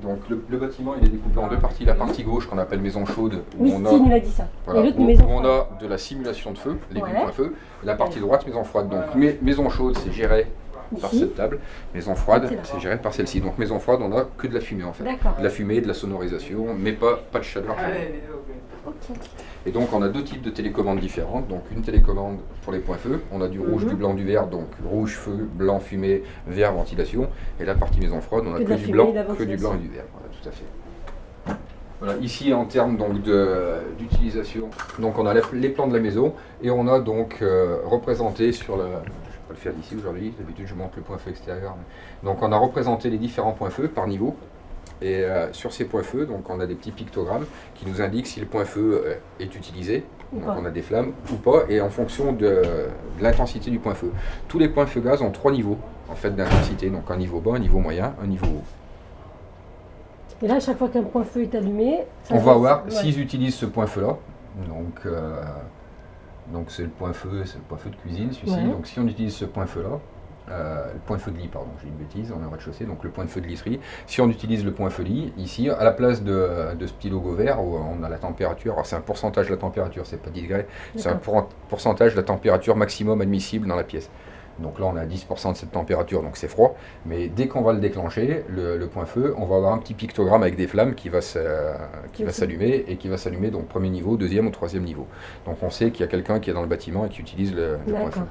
Donc le bâtiment il est découpé en deux parties. La partie gauche qu'on appelle maison chaude, Oui, Stine, il a dit ça. Voilà, et l'autre, où maison on froide. a de la simulation de feu, les Ouais. bulles à feu. Et la partie droite, maison froide. Donc maison chaude, c'est géré par Ici. cette table. Maison froide, C'est là. c'est géré par celle-ci. Donc maison froide, on a que de la fumée en fait. D'accord. De la fumée, de la sonorisation, mais pas de chaleur. Ok. Et donc on a deux types de télécommandes différentes. Donc une télécommande pour les points feu, on a du rouge, du blanc, du vert, donc rouge, feu, blanc, fumée, vert, ventilation. Et la partie maison froide, on a que du blanc et du vert. Voilà, tout à fait. Voilà, ici en termes donc d'utilisation, donc on a les plans de la maison et on a donc représenté sur la, je ne vais pas le faire d'ici aujourd'hui, d'habitude je montre le point feu extérieur. Donc on a représenté les différents points feu par niveau. Et sur ces points feu, donc on a des petits pictogrammes qui nous indiquent si le point feu est utilisé, donc on a des flammes ou pas, et en fonction de l'intensité du point feu. Tous les points feu gaz ont 3 niveaux en fait d'intensité, donc un niveau bas, un niveau moyen, un niveau haut. Et là, à chaque fois qu'un point feu est allumé, on va voir s'ils utilisent ce point feu là. Donc c'est le point feu de cuisine, celui-ci. Ouais. Donc si on utilise ce point feu là. Le point feu de lit, pardon, j'ai une bêtise, on est au rez-de-chaussée, donc le point de feu de literie. Si on utilise le point feu lit, ici, à la place de ce petit logo vert, où on a la température, alors c'est un pourcentage de la température, c'est pas 10 degrés, c'est un pourcentage de la température maximum admissible dans la pièce. Donc là, on a 10% de cette température, donc c'est froid. Mais dès qu'on va le déclencher, le point feu, on va avoir un petit pictogramme avec des flammes qui va s'allumer et qui va s'allumer donc premier niveau, deuxième ou troisième niveau. Donc on sait qu'il y a quelqu'un qui est dans le bâtiment et qui utilise le point feu.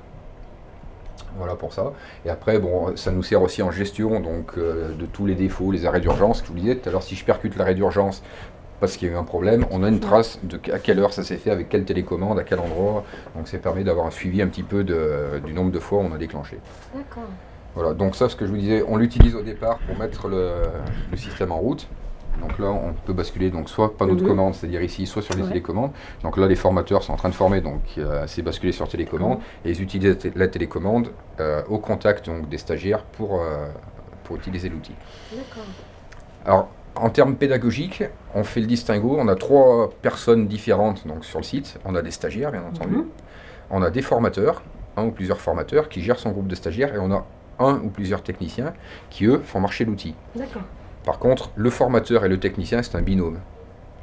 Voilà pour ça. Et après, bon, ça nous sert aussi en gestion donc, de tous les défauts, les arrêts d'urgence. Je vous disais tout à l'heure, si je percute l'arrêt d'urgence parce qu'il y a eu un problème, on a une trace de à quelle heure ça s'est fait, avec quelle télécommande, à quel endroit. Donc ça permet d'avoir un suivi un petit peu du nombre de fois où on a déclenché. D'accord. Voilà, donc ça, ce que je vous disais, on l'utilise au départ pour mettre le système en route. Donc là, on peut basculer donc soit panneau de commande, c'est-à-dire ici, soit sur les télécommandes. Donc là, les formateurs sont en train de former, donc c'est basculé sur télécommande. Et ils utilisent la télécommande au contact donc, des stagiaires pour utiliser l'outil. Alors, en termes pédagogiques, on fait le distinguo. On a 3 personnes différentes donc, sur le site. On a des stagiaires, bien entendu. On a des formateurs, un ou plusieurs formateurs qui gèrent son groupe de stagiaires. Et on a un ou plusieurs techniciens qui, eux, font marcher l'outil. D'accord. Par contre, le formateur et le technicien, c'est un binôme.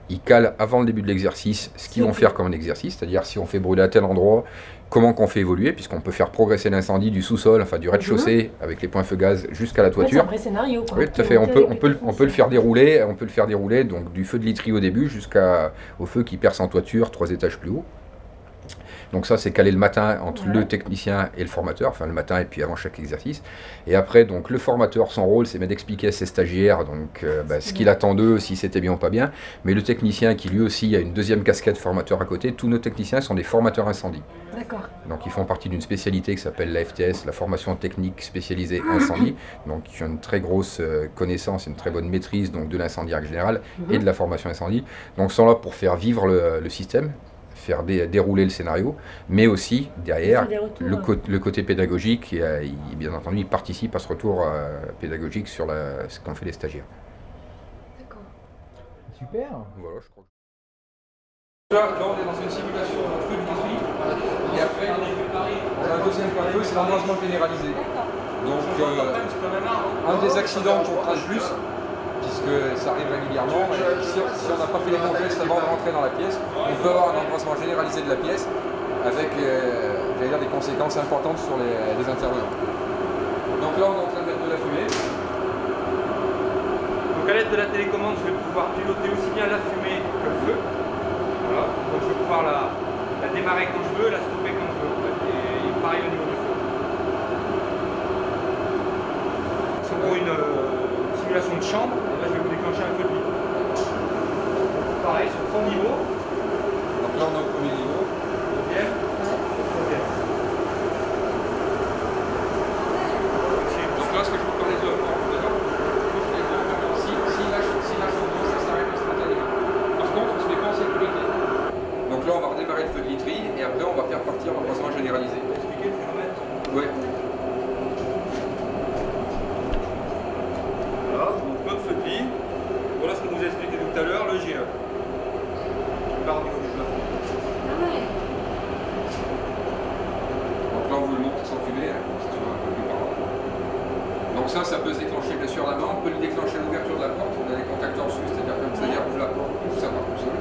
Ils calent avant le début de l'exercice ce qu'ils vont faire comme un exercice, c'est-à-dire si on fait brûler à tel endroit, comment qu'on fait évoluer, puisqu'on peut faire progresser l'incendie du sous-sol, enfin du rez-de-chaussée, avec les points feu gaz jusqu'à la toiture. C'est un vrai scénario. Quoi. Oui, tout à fait. On peut le faire dérouler, donc du feu de literie au début jusqu'au feu qui perce en toiture 3 étages plus haut. Donc ça, c'est calé le matin entre le technicien et le formateur, enfin le matin et puis avant chaque exercice. Et après, donc le formateur, son rôle, c'est d'expliquer à ses stagiaires donc, ce qu'il attend d'eux, si c'était bien ou pas bien. Mais le technicien, qui lui aussi a une deuxième casquette formateur à côté, tous nos techniciens sont des formateurs incendie. D'accord. Donc ils font partie d'une spécialité qui s'appelle la FTS, la formation technique spécialisée incendie. Donc ils ont une très grosse connaissance, une très bonne maîtrise donc, de l'incendie en général et de la formation incendie. Donc ils sont là pour faire vivre le système, faire dérouler le scénario, mais aussi derrière le côté pédagogique, et bien entendu il participe à ce retour pédagogique sur ce qu'ont fait les stagiaires. D'accord. Super. Voilà, je crois. Là on est dans une simulation de feu de literie, et après on a un deuxième point de feu, c'est l'embrasement généralisé. Donc un des accidents qu'on crache plus, puisque ça arrive régulièrement, et si on n'a pas fait les bons gestes avant de rentrer dans la pièce, on peut avoir un embrasement généralisé de la pièce avec j'allais dire, des conséquences importantes sur les intervenants. Donc là on est en train de mettre de la fumée. Donc à l'aide de la télécommande, je vais pouvoir piloter aussi bien la fumée que le feu. Voilà. Donc je vais pouvoir la démarrer quand je veux, la stopper quand je veux. Et pareil au niveau du feu. C'est pour une simulation de chambre. Là, je vais vous déclencher un feu de lit. Pareil, sur 3 niveaux. Donc là, on est au premier niveau. Deuxième. Troisième. Donc là, ce que je vous parlais de si lâche en gros, ça s'arrête instantanément. Par contre, on se met pas en sécurité. Donc là, on va redémarrer le feu de literie et après, on va faire partir l'embrasement généralisé. Vous expliquer le phénomène? Oui. Voilà ce qu'on vous a expliqué tout à l'heure, le GE. Qui part au niveau du plafond. Donc là on vous le montre sans fumée, ça soit un peu plus parlant. Donc ça peut se déclencher bien sûr là-bas, on peut le déclencher à l'ouverture de la porte, on a des contacteurs dessus, c'est-à-dire comme ça, ouvre la porte, ça part tout seul.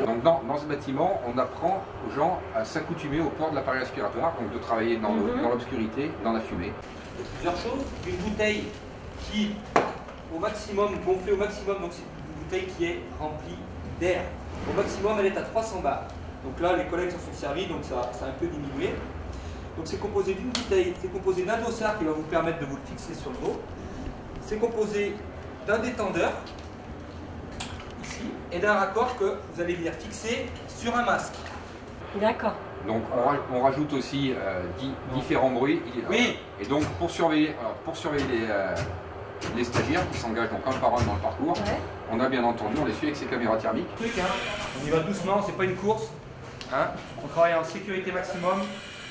Donc dans ce bâtiment, on apprend aux gens à s'accoutumer au port de l'appareil respiratoire, donc de travailler dans l'obscurité, dans la fumée. Il y a plusieurs choses. Une bouteille qui, au maximum, gonflée au maximum, donc c'est une bouteille qui est remplie d'air. Au maximum, elle est à 300 bars. Donc là, les collègues s'en sont servis, donc ça a un peu diminué. Donc c'est composé d'une bouteille, c'est composé d'un dossard qui va vous permettre de vous le fixer sur le dos. C'est composé d'un détendeur, ici, et d'un raccord que vous allez venir fixer sur un masque. D'accord. Donc on rajoute aussi différents bruits. Oui. Et donc pour surveiller les stagiaires qui s'engagent donc un par un dans le parcours, on a bien entendu, on les suit avec ces caméras thermiques. On y va doucement, c'est pas une course. Hein. On travaille en sécurité maximum.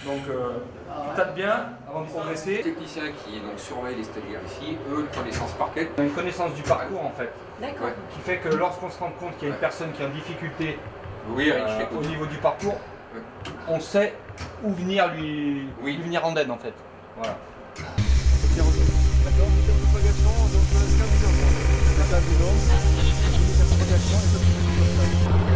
Donc tu tapes bien avant de progresser. Les techniciens qui donc surveillent les stagiaires ici, eux, une connaissance parquet. On a une connaissance du parcours en fait. D'accord. Qui fait que lorsqu'on se rend compte qu'il y a une personne qui est en difficulté au niveau du parcours, on sait où venir lui venir en aide en fait. Voilà. D'accord, vitesse de propagation, donc 15 km. 15 km, limite de propagation et